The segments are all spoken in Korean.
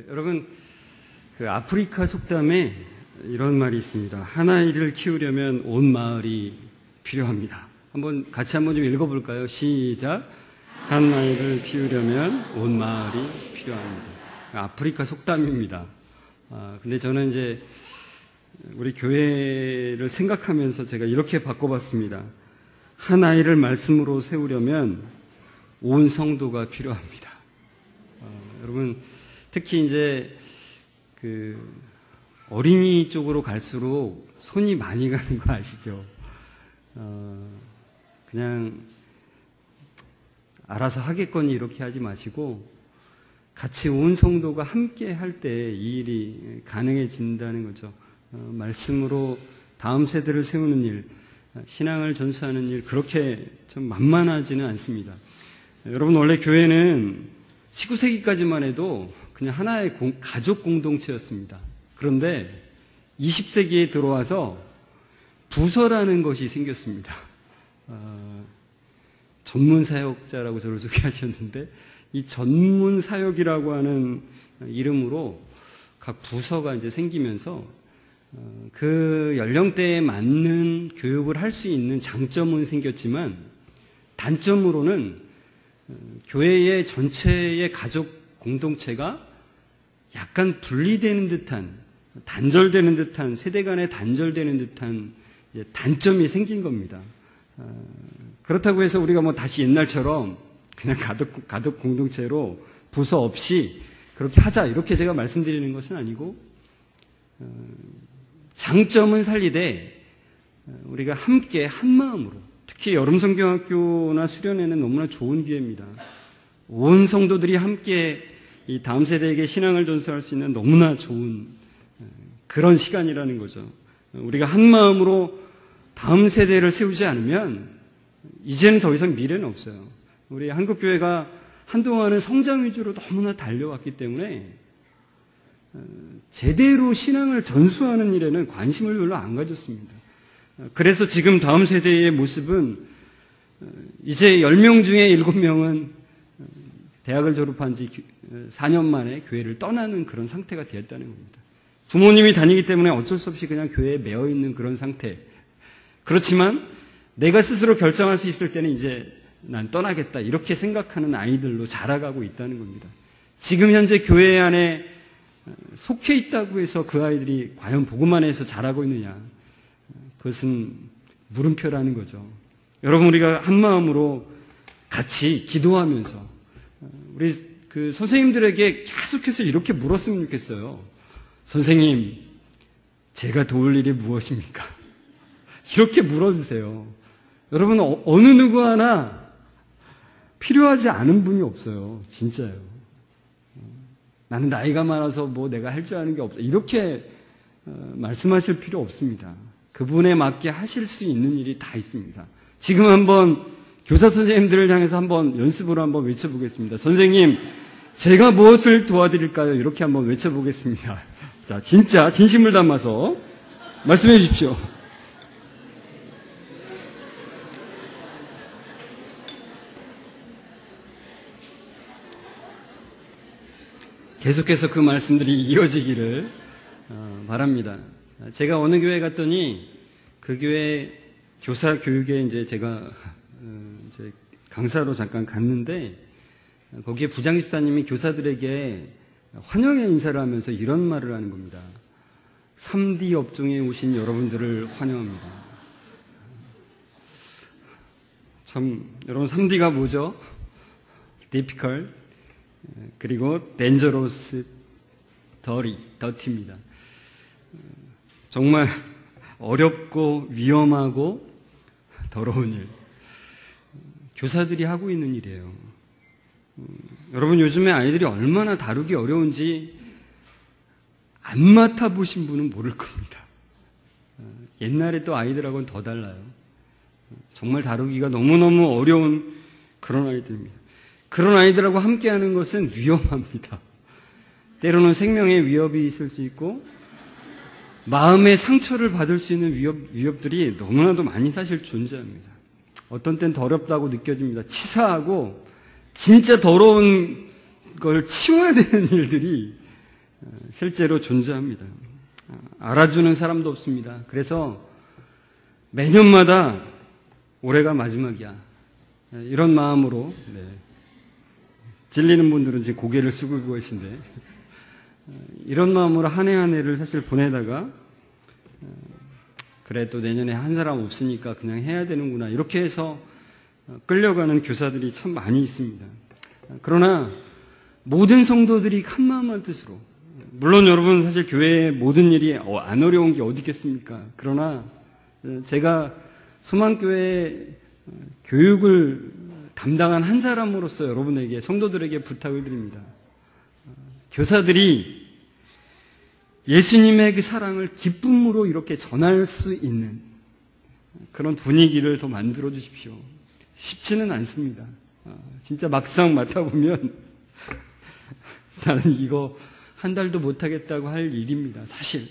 여러분, 아프리카 속담에 이런 말이 있습니다. 한 아이를 키우려면 온 마을이 필요합니다. 같이 한번 좀 읽어볼까요? 시작. 한 아이를 키우려면 온 마을이 필요합니다. 아프리카 속담입니다. 근데 저는 이제 우리 교회를 생각하면서 제가 이렇게 바꿔봤습니다. 한 아이를 말씀으로 세우려면 온 성도가 필요합니다. 여러분, 특히 이제 어린이 쪽으로 갈수록 손이 많이 가는 거 아시죠? 그냥 알아서 하겠거니 이렇게 하지 마시고 같이 온 성도가 함께 할 때 이 일이 가능해진다는 거죠. 말씀으로 다음 세대를 세우는 일, 신앙을 전수하는 일, 그렇게 좀 만만하지는 않습니다. 여러분, 원래 교회는 19세기까지만 해도 그냥 하나의 가족 공동체였습니다. 그런데 20세기에 들어와서 부서라는 것이 생겼습니다. 전문 사역자라고 저를 소개하셨는데 이 전문 사역이라고 하는 이름으로 각 부서가 이제 생기면서 그 연령대에 맞는 교육을 할 수 있는 장점은 생겼지만 단점으로는 교회의 전체의 가족 공동체가 약간 분리되는 듯한, 단절되는 듯한, 세대 간에 단절되는 듯한 단점이 생긴 겁니다. 그렇다고 해서 우리가 다시 옛날처럼 그냥 가족 공동체로 부서 없이 그렇게 하자, 이렇게 제가 말씀드리는 것은 아니고, 장점은 살리되 우리가 함께 한 마음으로, 특히 여름성경학교나 수련회는 너무나 좋은 기회입니다. 온 성도들이 함께 이 다음 세대에게 신앙을 전수할 수 있는 너무나 좋은 그런 시간이라는 거죠. 우리가 한 마음으로 다음 세대를 세우지 않으면 이제는 더 이상 미래는 없어요. 우리 한국교회가 한동안은 성장 위주로 너무나 달려왔기 때문에 제대로 신앙을 전수하는 일에는 관심을 별로 안 가졌습니다. 그래서 지금 다음 세대의 모습은 이제 10명 중에 7명은 대학을 졸업한 지 4년 만에 교회를 떠나는 그런 상태가 되었다는 겁니다. 부모님이 다니기 때문에 어쩔 수 없이 그냥 교회에 매여 있는 그런 상태. 그렇지만 내가 스스로 결정할 수 있을 때는 이제 난 떠나겠다, 이렇게 생각하는 아이들로 자라가고 있다는 겁니다. 지금 현재 교회 안에 속해 있다고 해서 그 아이들이 과연 복음 안에서 자라고 있느냐, 그것은 물음표라는 거죠. 여러분, 우리가 한 마음으로 같이 기도하면서 우리 선생님들에게 계속해서 이렇게 물었으면 좋겠어요. 선생님, 제가 도울 일이 무엇입니까? 이렇게 물어주세요. 여러분, 어느 누구 하나 필요하지 않은 분이 없어요. 진짜요. 나는 나이가 많아서 내가 할 줄 아는 게 없다, 이렇게 말씀하실 필요 없습니다. 그분에 맞게 하실 수 있는 일이 다 있습니다. 지금 한번 교사 선생님들을 향해서 한번 연습으로 한번 외쳐보겠습니다. 선생님, 제가 무엇을 도와드릴까요? 이렇게 한번 외쳐보겠습니다. 자, 진짜 진심을 담아서 말씀해 주십시오. 계속해서 그 말씀들이 이어지기를 바랍니다. 제가 어느 교회 갔더니 그 교회 교사 교육에 이제 제가 이제 강사로 잠깐 갔는데 거기에 부장집사님이 교사들에게 환영의 인사를 하면서 이런 말을 하는 겁니다. 3D 업종에 오신 여러분들을 환영합니다. 참, 여러분, 3D가 뭐죠? difficult, 그리고 dangerous, dirty입니다. 정말 어렵고 위험하고 더러운 일, 교사들이 하고 있는 일이에요. 여러분, 요즘에 아이들이 얼마나 다루기 어려운지 안 맡아보신 분은 모를 겁니다. 옛날에 또 아이들하고는 더 달라요. 정말 다루기가 너무너무 어려운 그런 아이들입니다. 그런 아이들하고 함께하는 것은 위험합니다. 때로는 생명의 위협이 있을 수 있고 마음의 상처를 받을 수 있는 위협들이 너무나도 많이 사실 존재합니다. 어떤 땐 더럽다고 느껴집니다. 치사하고 진짜 더러운 걸 치워야 되는 일들이 실제로 존재합니다. 알아주는 사람도 없습니다. 그래서 매년마다 올해가 마지막이야. 이런 마음으로 찔리는 분들은 지금 고개를 숙이고 계신데 이런 마음으로 한 해 한 해를 사실 보내다가 그래 또 내년에 한 사람 없으니까 그냥 해야 되는구나 이렇게 해서 끌려가는 교사들이 참 많이 있습니다. 그러나 모든 성도들이 한 마음 한 뜻으로 물론 여러분 사실 교회의 모든 일이 안 어려운 게 어디 있겠습니까? 그러나 제가 소망교회 교육을 담당한 한 사람으로서 여러분에게 성도들에게 부탁을 드립니다. 교사들이 예수님의 그 사랑을 기쁨으로 이렇게 전할 수 있는 그런 분위기를 더 만들어 주십시오. 쉽지는 않습니다. 진짜 막상 맡아보면 나는 이거 한 달도 못하겠다고 할 일입니다. 사실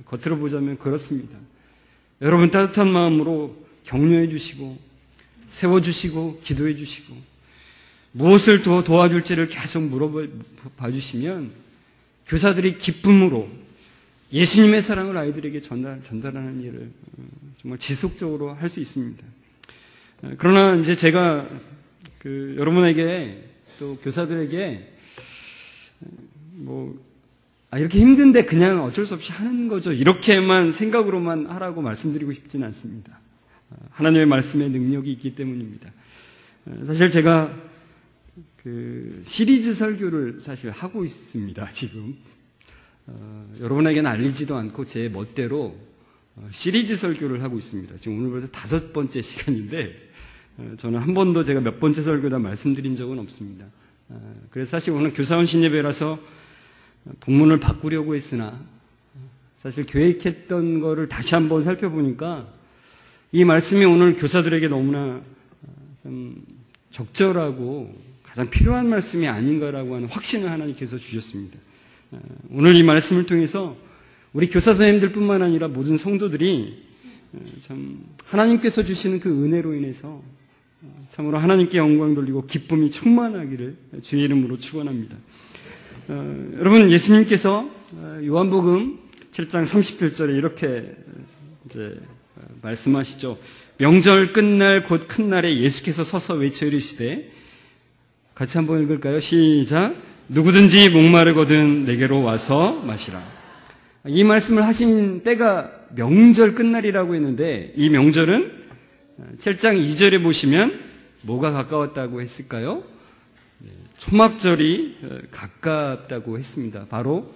겉으로 보자면 그렇습니다. 여러분 따뜻한 마음으로 격려해 주시고 세워주시고 기도해 주시고 무엇을 더 도와줄지를 계속 물어봐 주시면 교사들이 기쁨으로 예수님의 사랑을 아이들에게 전달하는 일을 정말 지속적으로 할 수 있습니다. 그러나 이제 제가 여러분에게 또 교사들에게 이렇게 힘든데 그냥 어쩔 수 없이 하는 거죠. 이렇게만 생각으로만 하라고 말씀드리고 싶지는 않습니다. 하나님의 말씀에 능력이 있기 때문입니다. 사실 제가 시리즈 설교를 사실 하고 있습니다. 지금 여러분에게는 알리지도 않고 제 멋대로 시리즈 설교를 하고 있습니다. 지금 오늘 벌써 5번째 시간인데 저는 한 번도 제가 몇 번째 설교다 말씀드린 적은 없습니다. 그래서 사실 오늘 교사원 신예배라서 본문을 바꾸려고 했으나 사실 계획했던 거를 다시 한번 살펴보니까 이 말씀이 오늘 교사들에게 너무나 좀 적절하고 가장 필요한 말씀이 아닌가라고 하는 확신을 하나님께서 주셨습니다. 오늘 이 말씀을 통해서 우리 교사 선생님들뿐만 아니라 모든 성도들이 참 하나님께서 주시는 그 은혜로 인해서 참으로 하나님께 영광 돌리고 기쁨이 충만하기를 주의 이름으로 축원합니다. 여러분 예수님께서 요한복음 7장 37절에 이렇게 이제 말씀하시죠. 명절 끝날 곧 큰 날에 예수께서 서서 외쳐 이르시되 같이 한번 읽을까요? 시작. 누구든지 목마르거든 내게로 와서 마시라. 이 말씀을 하신 때가 명절 끝날이라고 했는데 이 명절은 7장 2절에 보시면 뭐가 가까웠다고 했을까요? 초막절이 가깝다고 했습니다. 바로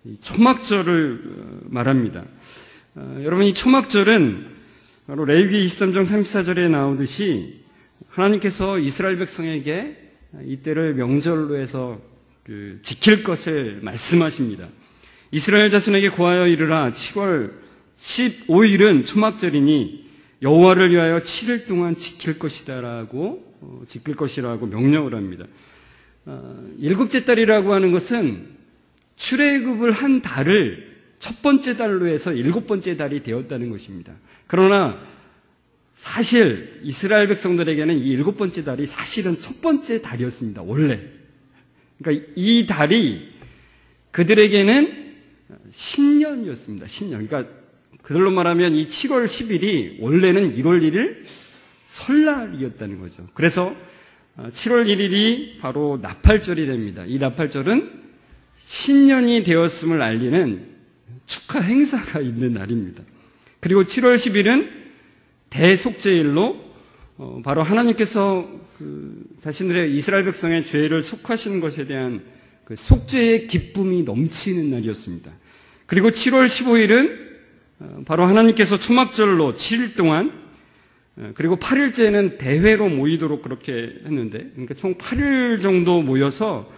이 초막절을 말합니다. 여러분 이 초막절은 바로 레위기 23장 34절에 나오듯이 하나님께서 이스라엘 백성에게 이때를 명절로 해서 지킬 것을 말씀하십니다. 이스라엘 자손에게 고하여 이르라 7월 15일은 초막절이니 여호와를 위하여 7일 동안 지킬 것이라고 명령을 합니다. 일곱째 달이라고 하는 것은 출애굽을 한 달을 첫 번째 달로 해서 일곱 번째 달이 되었다는 것입니다. 그러나 사실 이스라엘 백성들에게는 이 일곱 번째 달이 사실은 첫 번째 달이었습니다. 원래. 그러니까 이 달이 그들에게는 신년이었습니다. 신년. 그러니까 그들로 말하면 이 7월 10일이 원래는 1월 1일 설날이었다는 거죠. 그래서 7월 1일이 바로 나팔절이 됩니다. 이 나팔절은 신년이 되었음을 알리는 축하 행사가 있는 날입니다. 그리고 7월 10일은 대속죄일로 바로 하나님께서 자신들의 이스라엘 백성의 죄를 속하시는 것에 대한 그 속죄의 기쁨이 넘치는 날이었습니다. 그리고 7월 15일은 바로 하나님께서 초막절로 7일 동안 그리고 8일째는 대회로 모이도록 그렇게 했는데 그러니까 총 8일 정도 모여서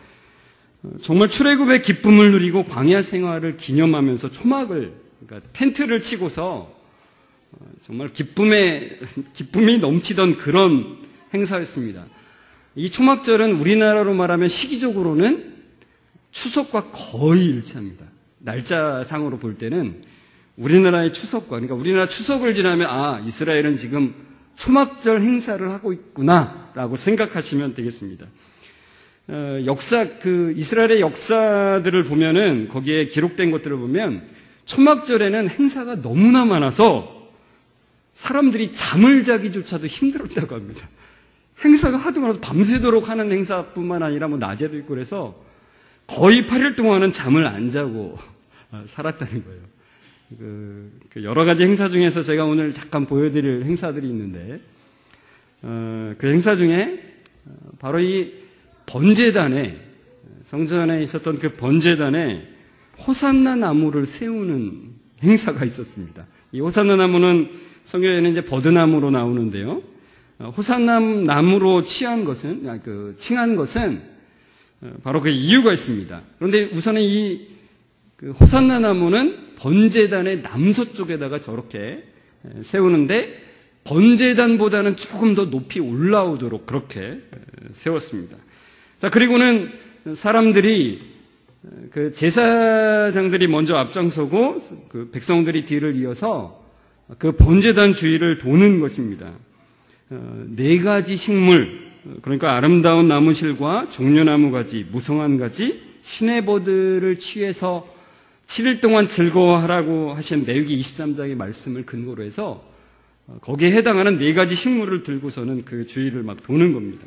정말 출애굽의 기쁨을 누리고 광야 생활을 기념하면서 초막을 그러니까 텐트를 치고서 정말 기쁨이 넘치던 그런 행사였습니다. 이 초막절은 우리나라로 말하면 시기적으로는 추석과 거의 일치합니다. 날짜상으로 볼 때는 우리나라의 추석과 그러니까 우리나라 추석을 지나면 이스라엘은 지금 초막절 행사를 하고 있구나라고 생각하시면 되겠습니다. 이스라엘의 역사들을 보면은 거기에 기록된 것들을 보면 초막절에는 행사가 너무나 많아서 사람들이 잠을 자기조차도 힘들었다고 합니다. 행사가 하도 많아서 밤새도록 하는 행사뿐만 아니라 뭐 낮에도 있고 그래서 거의 8일 동안은 잠을 안 자고 살았다는 거예요. 여러 가지 행사 중에서 제가 오늘 잠깐 보여드릴 행사들이 있는데, 그 행사 중에 바로 이 번제단에, 성전에 있었던 그 번제단에 호산나 나무를 세우는 행사가 있었습니다. 이 호산나 나무는 성경에는 이제 버드나무로 나오는데요. 호산나 나무로 칭한 것은 바로 그 이유가 있습니다. 그런데 우선은 그 호산나 나무는 번제단의 남서쪽에다가 저렇게 세우는데 번제단보다는 조금 더 높이 올라오도록 그렇게 세웠습니다. 자, 그리고는 사람들이 그 제사장들이 먼저 앞장서고 그 백성들이 뒤를 이어서 그 번제단 주위를 도는 것입니다. 4가지 식물, 그러니까 아름다운 나무실과 종려나무 가지, 무성한 가지, 시내버드를 취해서 7일 동안 즐거워하라고 하신 레위기 23장의 말씀을 근거로 해서 거기에 해당하는 4가지 식물을 들고서는 그 주위를 막 도는 겁니다.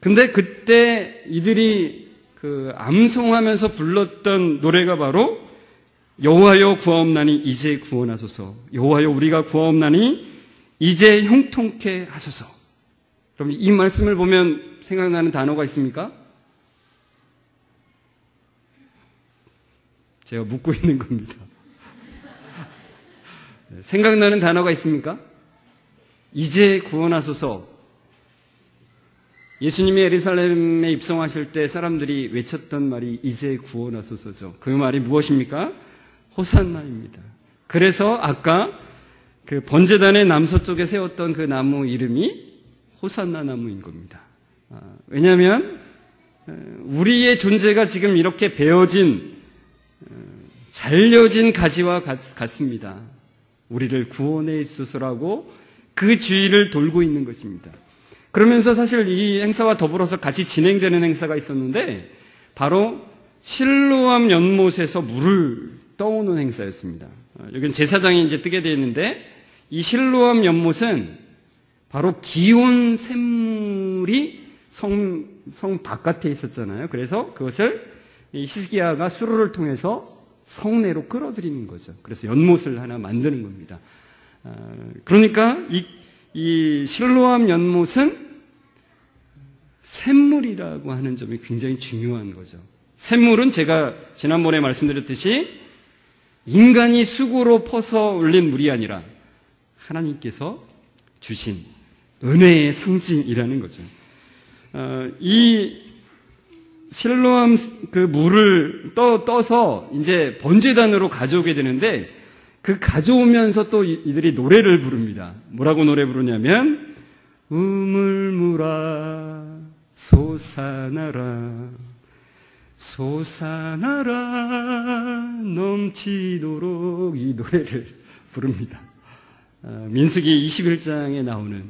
근데 그때 이들이 그 암송하면서 불렀던 노래가 바로 여호와여 구하옵나니 이제 구원하소서, 여호와여 우리가 구하옵나니 이제 형통케 하소서. 그럼 이 말씀을 보면 생각나는 단어가 있습니까? 제가 묻고 있는 겁니다. 생각나는 단어가 있습니까? 이제 구원하소서. 예수님이 예루살렘에 입성하실 때 사람들이 외쳤던 말이 이제 구원하소서죠. 그 말이 무엇입니까? 호산나입니다. 그래서 아까 그 번제단의 남서쪽에 세웠던 그 나무 이름이 호산나 나무인 겁니다. 왜냐하면 우리의 존재가 지금 이렇게 베어진 잘려진 가지와 같습니다. 우리를 구원해 주소서라고 그 주위를 돌고 있는 것입니다. 그러면서 사실 이 행사와 더불어서 같이 진행되는 행사가 있었는데 바로 실로암 연못에서 물을 떠오는 행사였습니다. 여기는 제사장이 이제 뜨게 되어 있는데 이 실로암 연못은 바로 기온 샘물이 성 바깥에 있었잖아요. 그래서 그것을 히스기야가 수로를 통해서 성내로 끌어들이는 거죠. 그래서 연못을 하나 만드는 겁니다. 그러니까 이 실로암 연못은 샘물이라고 하는 점이 굉장히 중요한 거죠. 샘물은 제가 지난번에 말씀드렸듯이 인간이 수고로 퍼서 올린 물이 아니라 하나님께서 주신 은혜의 상징이라는 거죠. 이 실로암 그 물을 떠서 이제 번제단으로 가져오게 되는데 그 가져오면서 또 이들이 노래를 부릅니다. 뭐라고 노래 부르냐면 우물물아 솟아나라 솟아나라 넘치도록 이 노래를 부릅니다. 민수기 21장에 나오는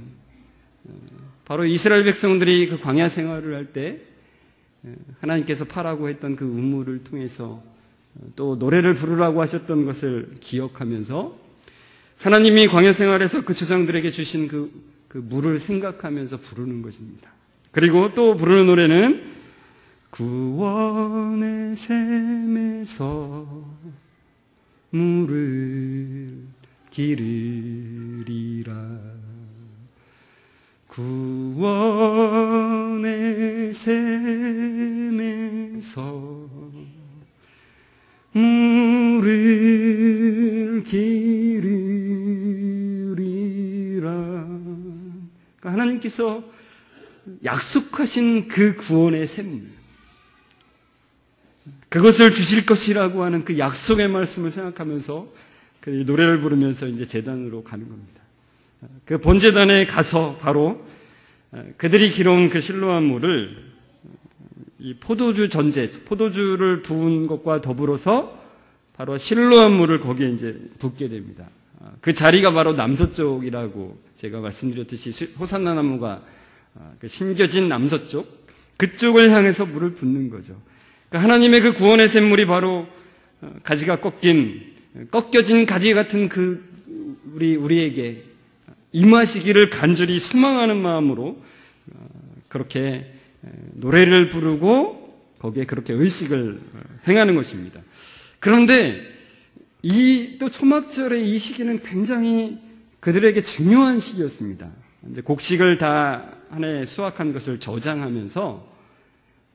바로 이스라엘 백성들이 그 광야 생활을 할 때 하나님께서 파라고 했던 그 우물을 통해서 또 노래를 부르라고 하셨던 것을 기억하면서 하나님이 광야 생활에서 그 조상들에게 주신 그 물을 생각하면서 부르는 것입니다. 그리고 또 부르는 노래는 구원의 샘에서 물을 기르리라 구원의 샘에서 물을 기르리라. 그러니까 하나님께서 약속하신 그 구원의 샘, 그것을 주실 것이라고 하는 그 약속의 말씀을 생각하면서 그 노래를 부르면서 이제 제단으로 가는 겁니다. 그 번제단에 가서 바로 그들이 길어온 그 실로암 물을 이 포도주를 부은 것과 더불어서 바로 실로암 물을 거기에 이제 붓게 됩니다. 그 자리가 바로 남서쪽이라고 제가 말씀드렸듯이 호산나 나무가 심겨진 남서쪽, 그쪽을 향해서 물을 붓는 거죠. 그러니까 하나님의 그 구원의 샘물이 바로 가지가 꺾여진 가지 같은 우리에게 임하시기를 간절히 소망하는 마음으로 그렇게 노래를 부르고 거기에 그렇게 의식을 행하는 것입니다. 그런데 또 초막절의 이 시기는 굉장히 그들에게 중요한 시기였습니다. 이제 곡식을 다 한 해 수확한 것을 저장하면서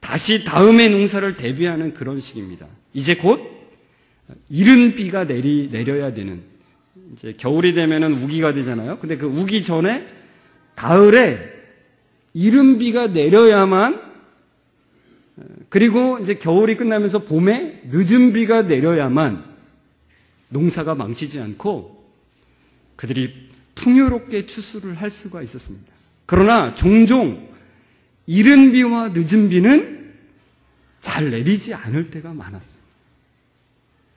다시 다음의 농사를 대비하는 그런 시기입니다. 이제 곧 이른 비가 내려야 되는, 이제 겨울이 되면은 우기가 되잖아요. 근데 그 우기 전에 가을에 이른 비가 내려야만, 그리고 이제 겨울이 끝나면서 봄에 늦은 비가 내려야만 농사가 망치지 않고 그들이 풍요롭게 추수를 할 수가 있었습니다. 그러나 종종 이른 비와 늦은 비는 잘 내리지 않을 때가 많았습니다.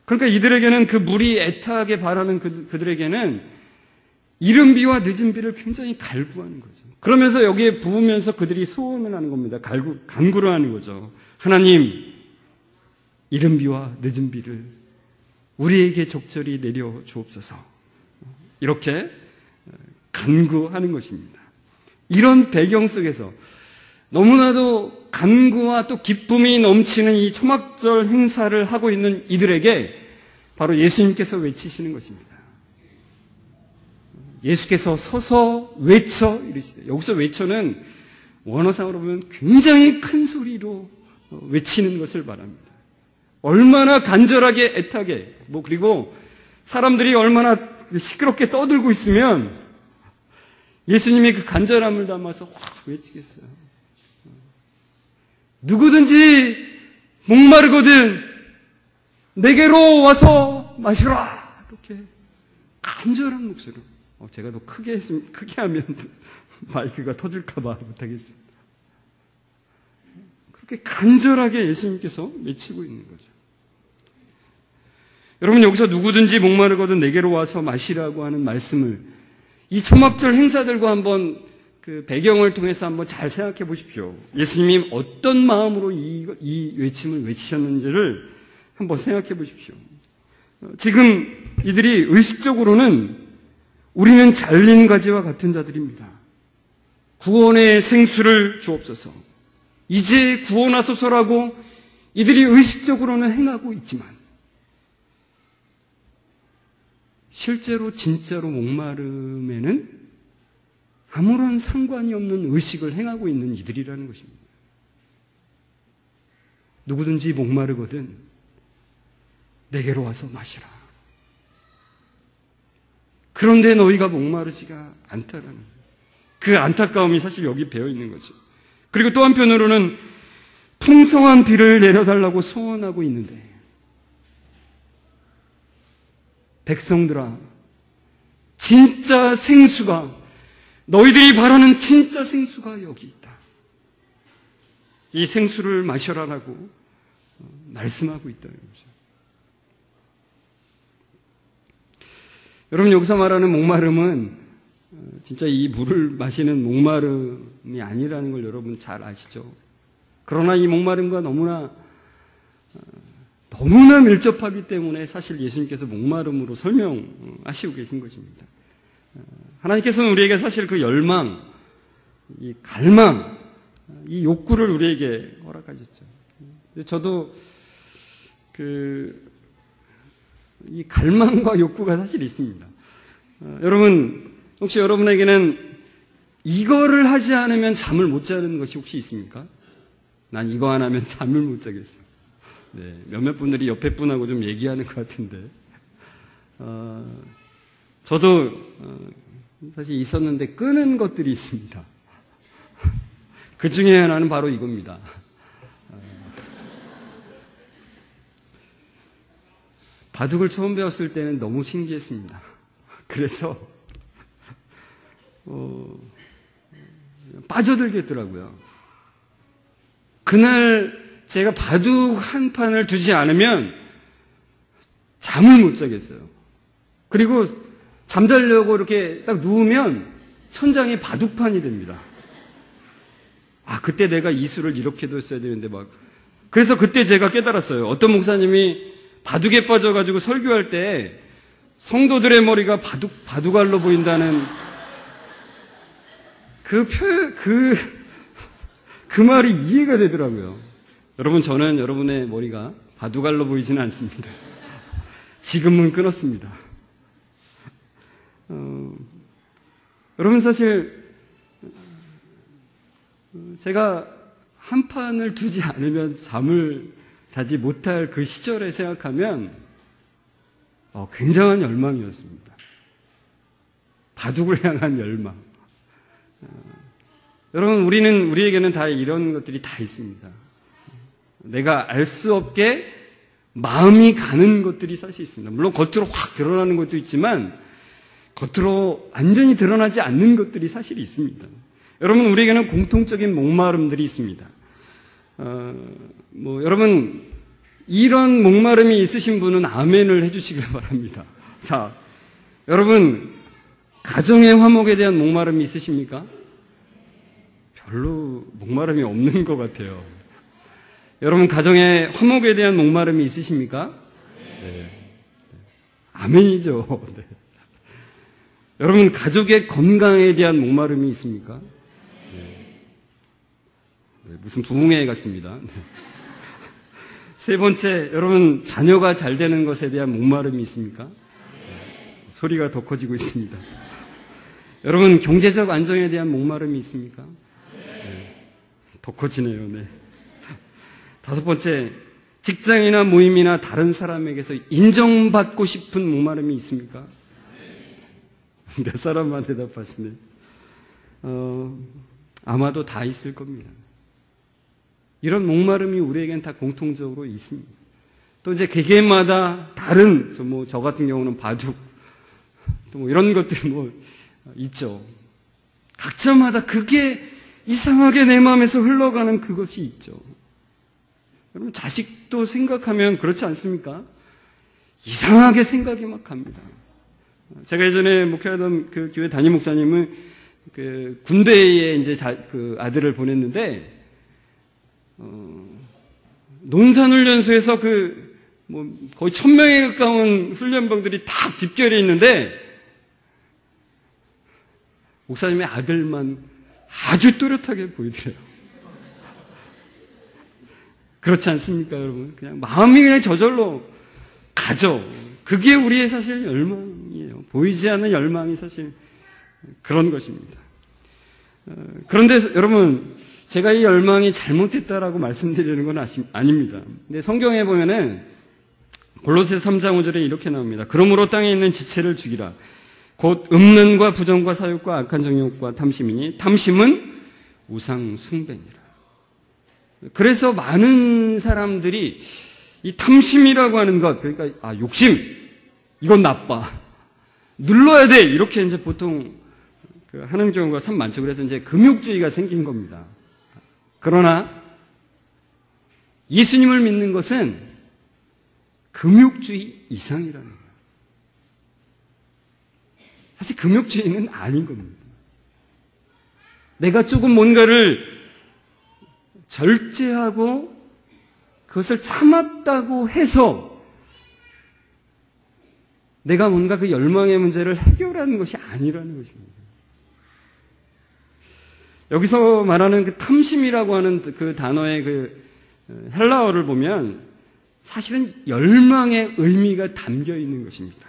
그러니까 이들에게는 그 물이 애타게 바라는 그들에게는 이른 비와 늦은 비를 굉장히 갈구하는 거죠. 그러면서 여기에 부으면서 그들이 소원을 하는 겁니다. 간구를 하는 거죠. 하나님, 이른 비와 늦은 비를 우리에게 적절히 내려 주옵소서. 이렇게 간구하는 것입니다. 이런 배경 속에서 너무나도 간구와 또 기쁨이 넘치는 이 초막절 행사를 하고 있는 이들에게 바로 예수님께서 외치시는 것입니다. 예수께서 서서 외쳐 이르시되, 여기서 외쳐는 원어상으로 보면 굉장히 큰 소리로 외치는 것을 말합니다. 얼마나 간절하게 애타게, 그리고 사람들이 얼마나 시끄럽게 떠들고 있으면 예수님이 그 간절함을 담아서 확 외치겠어요. 누구든지 목마르거든 내게로 와서 마시라. 이렇게 간절한 목소리로. 제가 더 크게 하면 마이크가 터질까봐 못하겠습니다. 그렇게 간절하게 예수님께서 외치고 있는 거죠. 여러분, 여기서 누구든지 목마르거든 내게로 와서 마시라고 하는 말씀을 이 초막절 행사들과 한번 그 배경을 통해서 한번 잘 생각해 보십시오. 예수님이 어떤 마음으로 이 외침을 외치셨는지를 한번 생각해 보십시오. 지금 이들이 의식적으로는 우리는 잘린 가지와 같은 자들입니다. 구원의 생수를 주옵소서. 이제 구원하소서라고 이들이 의식적으로는 행하고 있지만 실제로 진짜로 목마름에는 아무런 상관이 없는 의식을 행하고 있는 이들이라는 것입니다. 누구든지 목마르거든 내게로 와서 마시라. 그런데 너희가 목마르지가 않다라는 그 안타까움이 사실 여기 배어 있는 거죠. 그리고 또 한편으로는 풍성한 비를 내려달라고 소원하고 있는데, 백성들아, 진짜 생수가, 너희들이 바라는 진짜 생수가 여기 있다. 이 생수를 마셔라라고 말씀하고 있다는 거죠. 여러분, 여기서 말하는 목마름은 진짜 이 물을 마시는 목마름이 아니라는 걸 여러분 잘 아시죠? 그러나 이 목마름과 너무나 밀접하기 때문에 사실 예수님께서 목마름으로 설명하시고 계신 것입니다. 하나님께서는 우리에게 사실 그 열망, 이 갈망, 이 욕구를 우리에게 허락하셨죠. 저도 이 갈망과 욕구가 사실 있습니다. 여러분, 혹시 여러분에게는 이거를 하지 않으면 잠을 못 자는 것이 혹시 있습니까? 난 이거 안 하면 잠을 못 자겠어. 네, 몇몇 분들이 옆에 분하고 좀 얘기하는 것 같은데, 저도 사실 있었는데 끄는 것들이 있습니다. 그 중에 하나는 바로 이겁니다. 바둑을 처음 배웠을 때는 너무 신기했습니다. 그래서 빠져들겠더라고요. 그날 제가 바둑 한 판을 두지 않으면 잠을 못 자겠어요. 그리고 잠자려고 이렇게 딱 누우면 천장이 바둑판이 됩니다. 그때 내가 이수를 이렇게도 했어야 되는데 그래서 그때 제가 깨달았어요. 어떤 목사님이 바둑에 빠져가지고 설교할 때 성도들의 머리가 바둑알로 보인다는 그 말이 이해가 되더라고요. 여러분, 저는 여러분의 머리가 바둑알로 보이지는 않습니다. 지금은 끊었습니다. 여러분, 사실 제가 한 판을 두지 않으면 잠을 자지 못할 그 시절에 생각하면 굉장한 열망이었습니다. 바둑을 향한 열망. 여러분, 우리에게는 다 이런 것들이 다 있습니다. 내가 알 수 없게 마음이 가는 것들이 사실 있습니다. 물론 겉으로 확 드러나는 것도 있지만 겉으로 완전히 드러나지 않는 것들이 사실 있습니다. 여러분, 우리에게는 공통적인 목마름들이 있습니다. 여러분, 이런 목마름이 있으신 분은 아멘을 해주시길 바랍니다. 자, 여러분, 가정의 화목에 대한 목마름이 있으십니까? 별로 목마름이 없는 것 같아요. 여러분, 가정의 화목에 대한 목마름이 있으십니까? 네. 아멘이죠. 네. 여러분, 가족의 건강에 대한 목마름이 있습니까? 네. 무슨 부흥회 같습니다. 네. 세 번째, 여러분, 자녀가 잘 되는 것에 대한 목마름이 있습니까? 네. 소리가 더 커지고 있습니다. 여러분, 경제적 안정에 대한 목마름이 있습니까? 네. 더 커지네요. 네. 다섯 번째, 직장이나 모임이나 다른 사람에게서 인정받고 싶은 목마름이 있습니까? 몇 사람만 대답하시네. 아마도 다 있을 겁니다. 이런 목마름이 우리에겐 다 공통적으로 있습니다. 또 이제 개개인마다 다른, 저 같은 경우는 바둑, 또 이런 것들이 있죠. 각자마다 그게 이상하게 내 마음에서 흘러가는 그것이 있죠. 여러분, 자식도 생각하면 그렇지 않습니까? 이상하게 생각이 막 갑니다. 제가 예전에 목회하던 그 교회 담임 목사님은 그 군대에 이제 그 아들을 보냈는데, 농산훈련소에서 거의 1000명에 가까운 훈련병들이 다 집결해 있는데, 목사님의 아들만 아주 또렷하게 보이더래요. 그렇지 않습니까, 여러분? 그냥 마음이 그냥 저절로 가죠. 그게 우리의 사실 열망이에요. 보이지 않는 열망이 사실 그런 것입니다. 그런데 여러분, 제가 이 열망이 잘못됐다라고 말씀드리는 건 아닙니다. 근데 성경에 보면은 골로새 3장 5절에 이렇게 나옵니다. 그러므로 땅에 있는 지체를 죽이라. 곧 음란과 부정과 사욕과 악한 정욕과 탐심이니 탐심은 우상 숭배니라. 그래서 많은 사람들이 이 탐심이라고 하는 것, 그러니까 욕심, 이건 나빠, 눌러야 돼, 이렇게 이제 보통 하는 경우가 참 많죠. 그래서 이제 금욕주의가 생긴 겁니다. 그러나 예수님을 믿는 것은 금욕주의 이상이라는 거예요. 사실 금욕주의는 아닌 겁니다. 내가 조금 뭔가를 절제하고 그것을 참았다고 해서 내가 뭔가 그 열망의 문제를 해결하는 것이 아니라는 것입니다. 여기서 말하는 그 탐심이라고 하는 그 단어의 그 헬라어를 보면 사실은 열망의 의미가 담겨 있는 것입니다.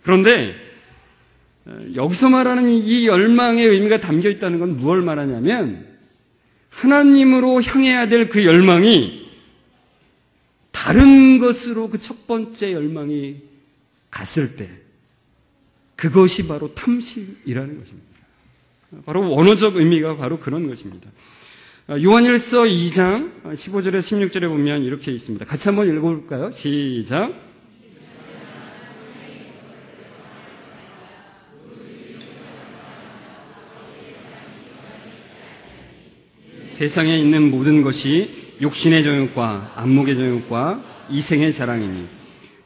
그런데 여기서 말하는 이 열망의 의미가 담겨 있다는 건 무엇을 말하냐면 하나님으로 향해야 될 그 열망이 다른 것으로 그 첫 번째 열망이 갔을 때 그것이 바로 탐심이라는 것입니다. 바로 원어적 의미가 바로 그런 것입니다. 요한일서 2장 15절에서 16절에 보면 이렇게 있습니다. 같이 한번 읽어볼까요? 시작. 세상에 있는 모든 것이 육신의 정욕과 안목의 정욕과 이생의 자랑이니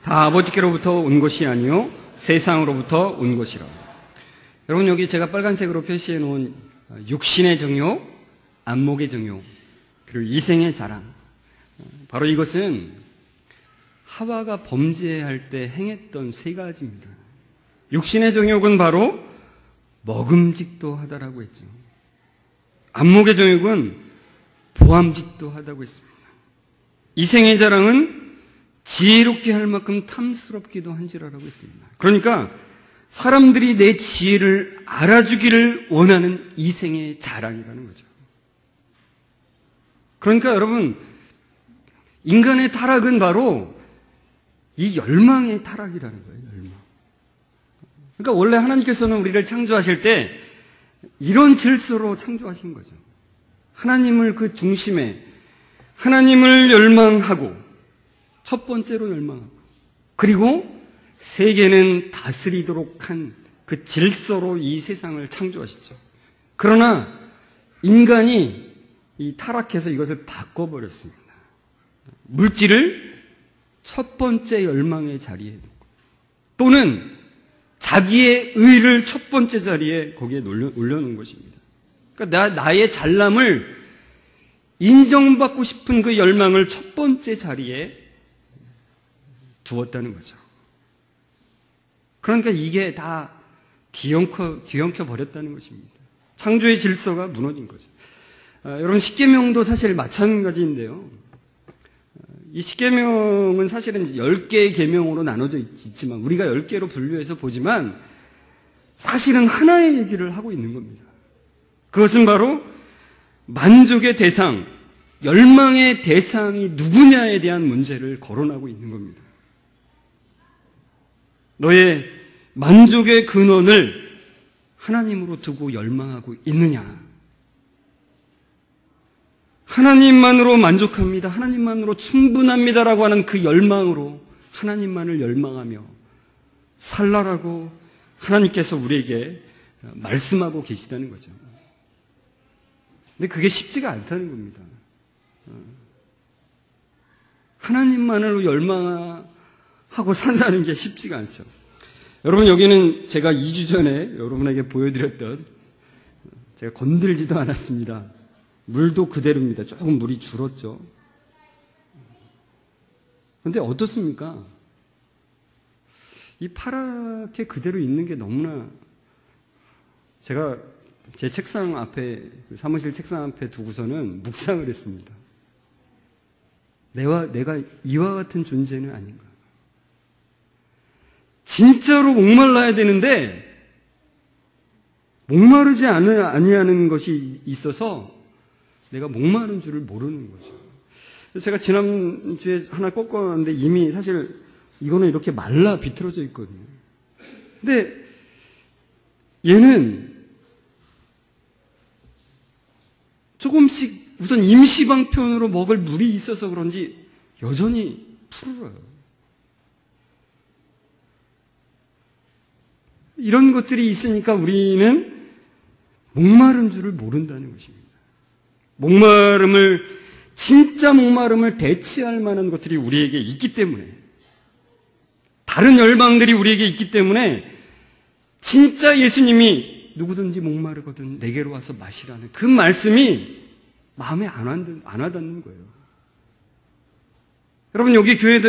다 아버지께로부터 온 것이 아니요 세상으로부터 온 것이라. 여러분, 여기 제가 빨간색으로 표시해 놓은 육신의 정욕, 안목의 정욕, 그리고 이생의 자랑. 바로 이것은 하와가 범죄할 때 행했던 세 가지입니다. 육신의 정욕은 바로 먹음직도 하다라고 했죠. 안목의 정욕은 보암직도 하다고 했습니다. 이생의 자랑은 지혜롭게 할 만큼 탐스럽기도 한지라라고 했습니다. 그러니까 사람들이 내 지혜를 알아주기를 원하는 이생의 자랑이라는 거죠. 그러니까 여러분, 인간의 타락은 바로 이 열망의 타락이라는 거예요. 열망. 그러니까 원래 하나님께서는 우리를 창조하실 때 이런 질서로 창조하신 거죠. 하나님을 그 중심에, 하나님을 열망하고, 첫 번째로 열망하고, 그리고 세계는 다스리도록 한 그 질서로 이 세상을 창조하셨죠. 그러나 인간이 이 타락해서 이것을 바꿔버렸습니다. 물질을 첫 번째 열망의 자리에 놓고, 또는 자기의 의를 첫 번째 자리에 거기에 올려놓은 것입니다. 그러니까 나의 잘남을 인정받고 싶은 그 열망을 첫 번째 자리에 두었다는 거죠. 그러니까 이게 다 뒤엉켜 버렸다는 것입니다. 창조의 질서가 무너진 거죠. 여러분, 십계명도 사실 마찬가지인데요. 이 십계명은 사실은 10개의 계명으로 나눠져 있지만, 우리가 10개로 분류해서 보지만 사실은 하나의 얘기를 하고 있는 겁니다. 그것은 바로 만족의 대상, 열망의 대상이 누구냐에 대한 문제를 거론하고 있는 겁니다. 너의 만족의 근원을 하나님으로 두고 열망하고 있느냐? 하나님만으로 만족합니다, 하나님만으로 충분합니다라고 하는 그 열망으로 하나님만을 열망하며 살라라고 하나님께서 우리에게 말씀하고 계시다는 거죠. 근데 그게 쉽지가 않다는 겁니다. 하나님만으로 열망하고 산다는 게 쉽지가 않죠. 여러분, 여기는 제가 2주 전에 여러분에게 보여드렸던, 제가 건들지도 않았습니다. 물도 그대로입니다. 조금 물이 줄었죠. 그런데 어떻습니까? 이 파랗게 그대로 있는 게 너무나, 제가 제 책상 앞에, 사무실 책상 앞에 두고서는 묵상을 했습니다. 내가 이와 같은 존재는 아닌가. 진짜로 목말라야 되는데 목마르지 아니하는 것이 있어서 내가 목마른 줄을 모르는 거죠. 제가 지난주에 하나 꺾었는데 이미 사실 이거는 이렇게 말라 비틀어져 있거든요. 근데 얘는 조금씩 우선 임시방편으로 먹을 물이 있어서 그런지 여전히 푸르러요. 이런 것들이 있으니까 우리는 목마른 줄을 모른다는 것입니다. 진짜 목마름을 대체할 만한 것들이 우리에게 있기 때문에, 다른 열망들이 우리에게 있기 때문에, 진짜 예수님이 누구든지 목마르거든 내게로 와서 마시라는 그 말씀이 마음에 안 와닿는 거예요. 여러분, 여기 교회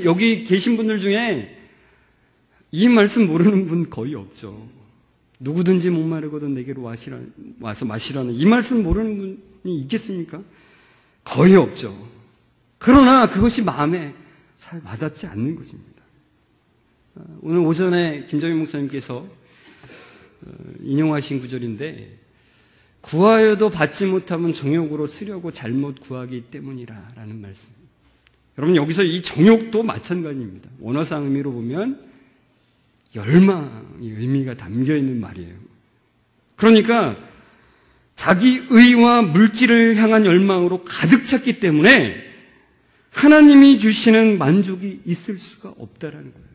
여기 계신 분들 중에 이 말씀 모르는 분 거의 없죠. 누구든지 목마르거든 내게로 와서 마시라는 이 말씀 모르는 분이 있겠습니까? 거의 없죠. 그러나 그것이 마음에 잘 와닿지 않는 것입니다. 오늘 오전에 김정인 목사님께서 인용하신 구절인데, 구하여도 받지 못하면 정욕으로 쓰려고 잘못 구하기 때문이라 라는 말씀. 여러분, 여기서 이 정욕도 마찬가지입니다. 원어상 의미로 보면 열망의 의미가 담겨있는 말이에요. 그러니까 자기 의와 물질을 향한 열망으로 가득 찼기 때문에 하나님이 주시는 만족이 있을 수가 없다라는 거예요.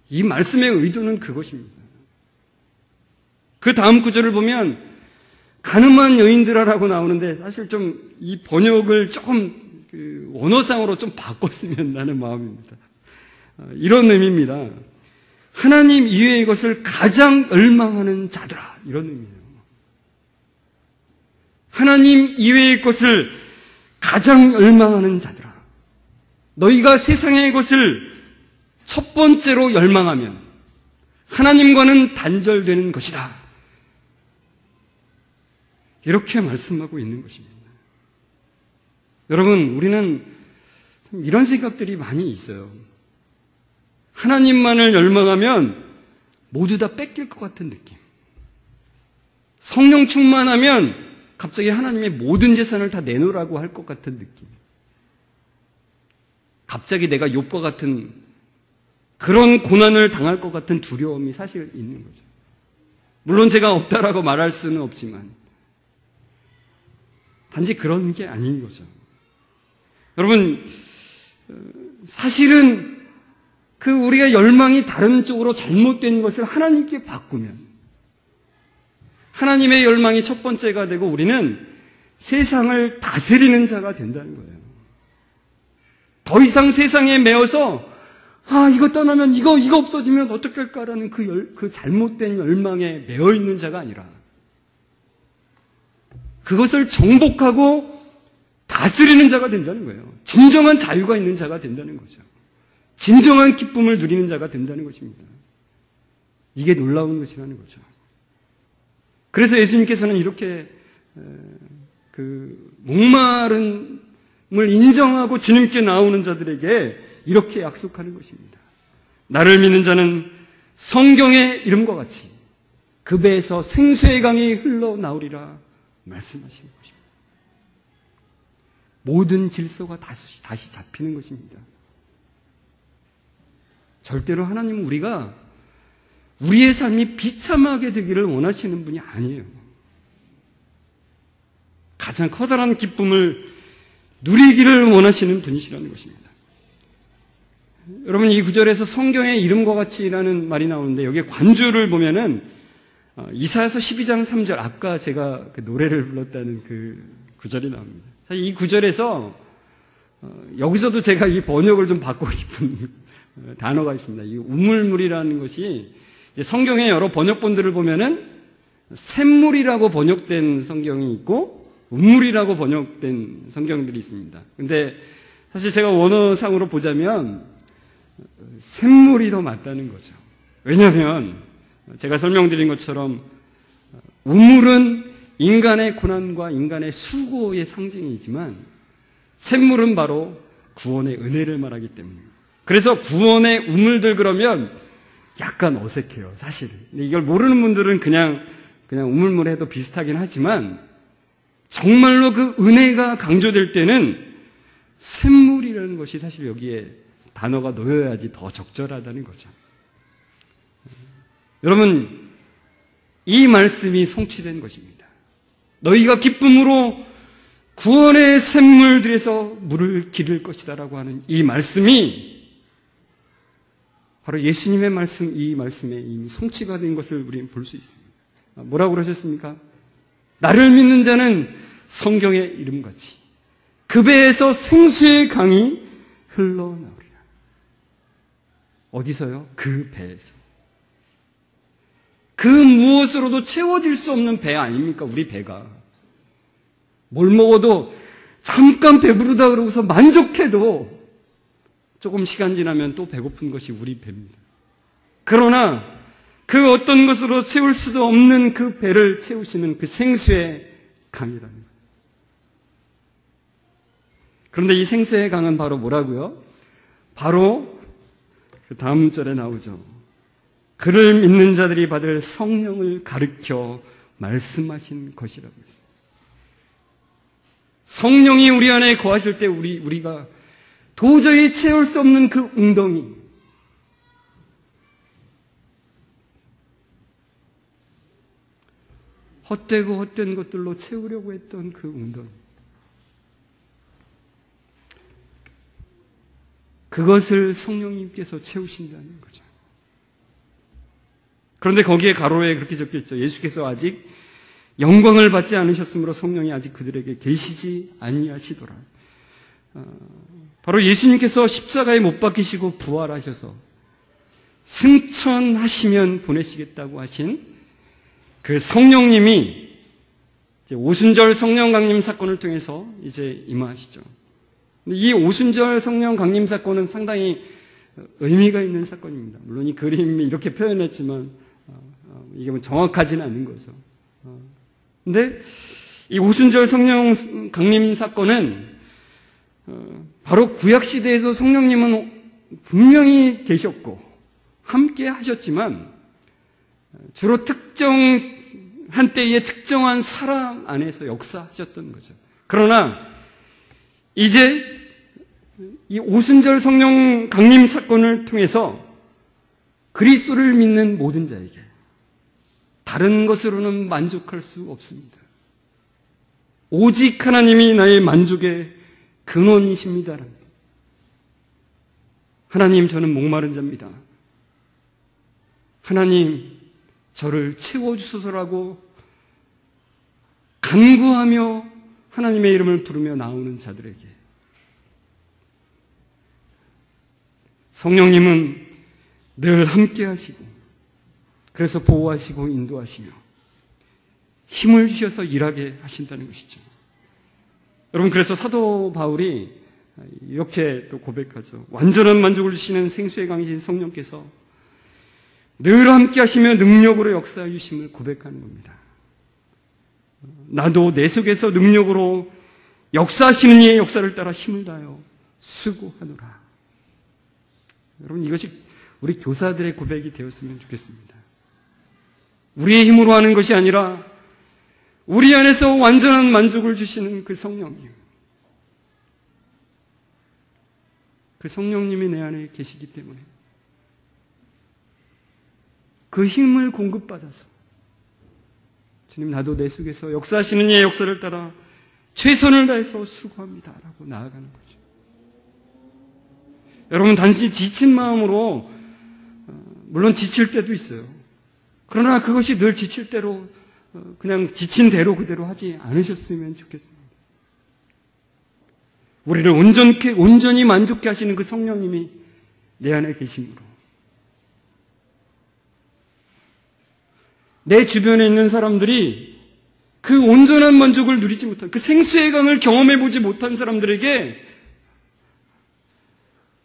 이 말씀의 의도는 그것입니다. 그 다음 구절을 보면 가늠한 여인들아라고 나오는데, 사실 좀 이 번역을 조금 원어상으로 좀 바꿨으면 하는 마음입니다. 이런 의미입니다. 하나님 이외의 것을 가장 열망하는 자들아, 이런 의미예요. 하나님 이외의 것을 가장 열망하는 자들아, 너희가 세상의 것을 첫 번째로 열망하면 하나님과는 단절되는 것이다. 이렇게 말씀하고 있는 것입니다. 여러분, 우리는 이런 생각들이 많이 있어요. 하나님만을 열망하면 모두 다 뺏길 것 같은 느낌. 성령 충만하면 갑자기 하나님의 모든 재산을 다 내놓으라고 할 것 같은 느낌. 갑자기 내가 욥과 같은 그런 고난을 당할 것 같은 두려움이 사실 있는 거죠. 물론 제가 없다라고 말할 수는 없지만 단지 그런 게 아닌 거죠. 여러분, 사실은 그 우리가 열망이 다른 쪽으로 잘못된 것을 하나님께 바꾸면 하나님의 열망이 첫 번째가 되고 우리는 세상을 다스리는 자가 된다는 거예요. 더 이상 세상에 매여서 이거 떠나면 이거 없어지면 어떻게 할까라는 그 잘못된 열망에 매여 있는 자가 아니라 그것을 정복하고 다스리는 자가 된다는 거예요. 진정한 자유가 있는 자가 된다는 거죠. 진정한 기쁨을 누리는 자가 된다는 것입니다. 이게 놀라운 것이라는 거죠. 그래서 예수님께서는 이렇게 그 목마름을 인정하고 주님께 나오는 자들에게 이렇게 약속하는 것입니다. 나를 믿는 자는 성경의 이름과 같이 그 배에서 생수의 강이 흘러나오리라 말씀하시는 것입니다. 모든 질서가 다시 잡히는 것입니다. 절대로 하나님은 우리의 삶이 비참하게 되기를 원하시는 분이 아니에요. 가장 커다란 기쁨을 누리기를 원하시는 분이시라는 것입니다. 여러분, 이 구절에서 성경의 이름과 같이라는 말이 나오는데 여기에 관주를 보면은 이사야서 12장 3절, 아까 제가 그 노래를 불렀다는 그 구절이 나옵니다. 사실 이 구절에서 여기서도 제가 이 번역을 좀 바꾸고 싶은 단어가 있습니다. 이 우물물이라는 것이 성경의 여러 번역본들을 보면은 샘물이라고 번역된 성경이 있고 우물이라고 번역된 성경들이 있습니다. 근데 사실 제가 원어상으로 보자면 샘물이 더 맞다는 거죠. 왜냐하면 제가 설명드린 것처럼 우물은 인간의 고난과 인간의 수고의 상징이지만 샘물은 바로 구원의 은혜를 말하기 때문입니다. 그래서 구원의 우물들 그러면 약간 어색해요, 사실. 이걸 모르는 분들은 그냥 우물물 해도 비슷하긴 하지만 정말로 그 은혜가 강조될 때는 샘물이라는 것이 사실 여기에 단어가 놓여야지 더 적절하다는 거죠. 여러분, 이 말씀이 성취된 것입니다. 너희가 기쁨으로 구원의 샘물들에서 물을 기를 것이다라고 하는 이 말씀이 바로 예수님의 말씀, 이 말씀에 이미 성취가 된 것을 우리는 볼 수 있습니다. 뭐라고 그러셨습니까? 나를 믿는 자는 성경의 이름같이 그 배에서 생수의 강이 흘러나오리라. 어디서요? 그 배에서. 그 무엇으로도 채워질 수 없는 배 아닙니까? 우리 배가. 뭘 먹어도 잠깐 배부르다 그러고서 만족해도 조금 시간 지나면 또 배고픈 것이 우리 배입니다. 그러나 그 어떤 것으로 채울 수도 없는 그 배를 채우시는 그 생수의 강이라는 거예요. 그런데 이 생수의 강은 바로 뭐라고요? 바로 그 다음 절에 나오죠. 그를 믿는 자들이 받을 성령을 가르쳐 말씀하신 것이라고 했습니다. 성령이 우리 안에 거하실 때 우리가 도저히 채울 수 없는 그 웅덩이, 헛되고 헛된 것들로 채우려고 했던 그 웅덩이, 그것을 성령님께서 채우신다는 거죠. 그런데 거기에 가로에 그렇게 적혀있죠. 예수께서 아직 영광을 받지 않으셨으므로 성령이 아직 그들에게 계시지 아니하시더라. 바로 예수님께서 십자가에 못 박히시고 부활하셔서 승천하시면 보내시겠다고 하신 그 성령님이 이제 오순절 성령 강림 사건을 통해서 이제 임하시죠. 이 오순절 성령 강림 사건은 상당히 의미가 있는 사건입니다. 물론 이 그림이 이렇게 표현했지만 이게 뭐 정확하지는 않은 거죠. 근데 이 오순절 성령 강림 사건은 바로 구약 시대에서 성령님은 분명히 계셨고 함께 하셨지만 주로 특정한 때의 특정한 사람 안에서 역사하셨던 거죠. 그러나 이제 이 오순절 성령 강림 사건을 통해서 그리스도를 믿는 모든 자에게 다른 것으로는 만족할 수 없습니다. 오직 하나님이 나의 만족의 근원이십니다. 하나님, 저는 목마른 자입니다. 하나님, 저를 채워주소서라고 간구하며 하나님의 이름을 부르며 나오는 자들에게 성령님은 늘 함께 하시고 그래서 보호하시고 인도하시며 힘을 주셔서 일하게 하신다는 것이죠. 여러분, 그래서 사도 바울이 이렇게 또 고백하죠. 완전한 만족을 주시는 생수의 강이신 성령께서 늘 함께 하시며 능력으로 역사해 주심을 고백하는 겁니다. 나도 내 속에서 능력으로 역사하시는 이의 역사를 따라 힘을 다하여 수고하노라. 여러분, 이것이 우리 교사들의 고백이 되었으면 좋겠습니다. 우리의 힘으로 하는 것이 아니라 우리 안에서 완전한 만족을 주시는 그 성령님, 그 성령님이 내 안에 계시기 때문에 그 힘을 공급받아서 주님, 나도 내 속에서 역사하시는 이의 역사를 따라 최선을 다해서 수고합니다 라고 나아가는 거죠. 여러분, 단순히 지친 마음으로 물론 지칠 때도 있어요. 그러나 그것이 늘 지칠 대로 그냥 지친 대로 그대로 하지 않으셨으면 좋겠습니다. 우리를 온전히 만족케 하시는 그 성령님이 내 안에 계심으로 내 주변에 있는 사람들이 그 온전한 만족을 누리지 못한, 그 생수의 강을 경험해보지 못한 사람들에게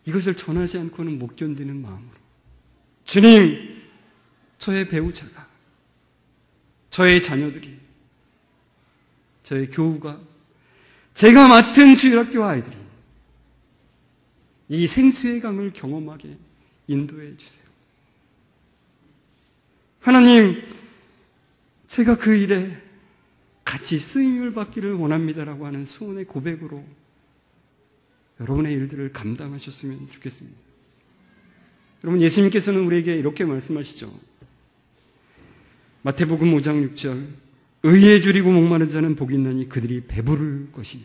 이것을 전하지 않고는 못 견디는 마음으로, 주님, 저의 배우자가, 저의 자녀들이, 저의 교우가, 제가 맡은 주일학교 아이들이 이 생수의 강을 경험하게 인도해 주세요. 하나님, 제가 그 일에 같이 쓰임을 받기를 원합니다라고 하는 소원의 고백으로 여러분의 일들을 감당하셨으면 좋겠습니다. 여러분, 예수님께서는 우리에게 이렇게 말씀하시죠. 마태복음 5장 6절, 의에 줄이고 목마른 자는 복이 있나니 그들이 배부를 것이며.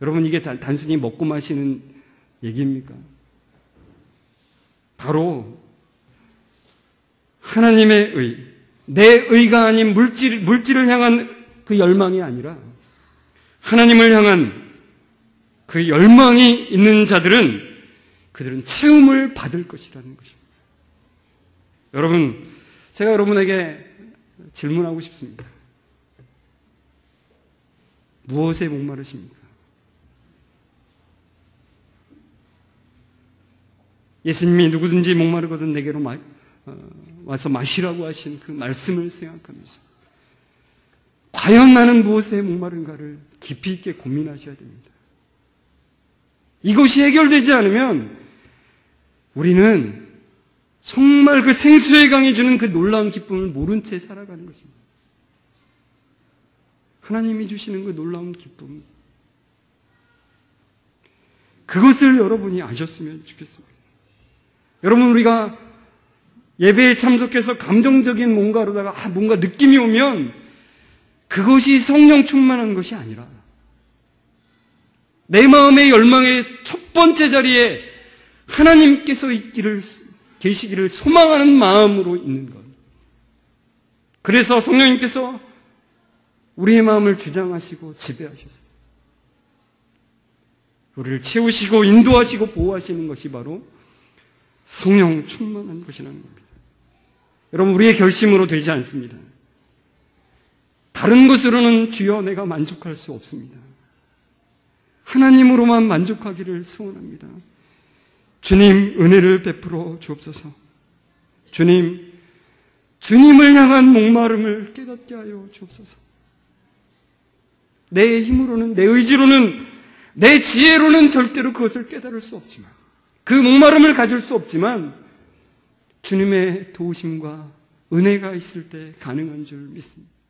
여러분, 이게 단순히 먹고 마시는 얘기입니까? 바로 하나님의 의, 내 의가 아닌 물질을 향한 그 열망이 아니라 하나님을 향한 그 열망이 있는 자들은 그들은 채움을 받을 것이라는 것입니다. 여러분, 제가 여러분에게 질문하고 싶습니다. 무엇에 목마르십니까? 예수님이 누구든지 목마르거든 내게로 와서 마시라고 하신 그 말씀을 생각하면서 과연 나는 무엇에 목마른가를 깊이 있게 고민하셔야 됩니다. 이것이 해결되지 않으면 우리는 정말 그 생수의 강이 주는 그 놀라운 기쁨을 모른 채 살아가는 것입니다. 하나님이 주시는 그 놀라운 기쁨, 그것을 여러분이 아셨으면 좋겠습니다. 여러분, 우리가 예배에 참석해서 감정적인 뭔가로다가 뭔가 느낌이 오면 그것이 성령 충만한 것이 아니라 내 마음의 열망의 첫 번째 자리에 하나님께서 계시기를 소망하는 마음으로 있는 것. 그래서 성령님께서 우리의 마음을 주장하시고 지배하셨어요. 우리를 채우시고 인도하시고 보호하시는 것이 바로 성령 충만한 것이라는 겁니다. 여러분, 우리의 결심으로 되지 않습니다. 다른 것으로는 주여 내가 만족할 수 없습니다. 하나님으로만 만족하기를 소원합니다. 주님 은혜를 베풀어 주옵소서. 주님, 주님을 향한 목마름을 깨닫게 하여 주옵소서. 내 힘으로는, 내 의지로는, 내 지혜로는 절대로 그것을 깨달을 수 없지만, 그 목마름을 가질 수 없지만 주님의 도우심과 은혜가 있을 때 가능한 줄 믿습니다.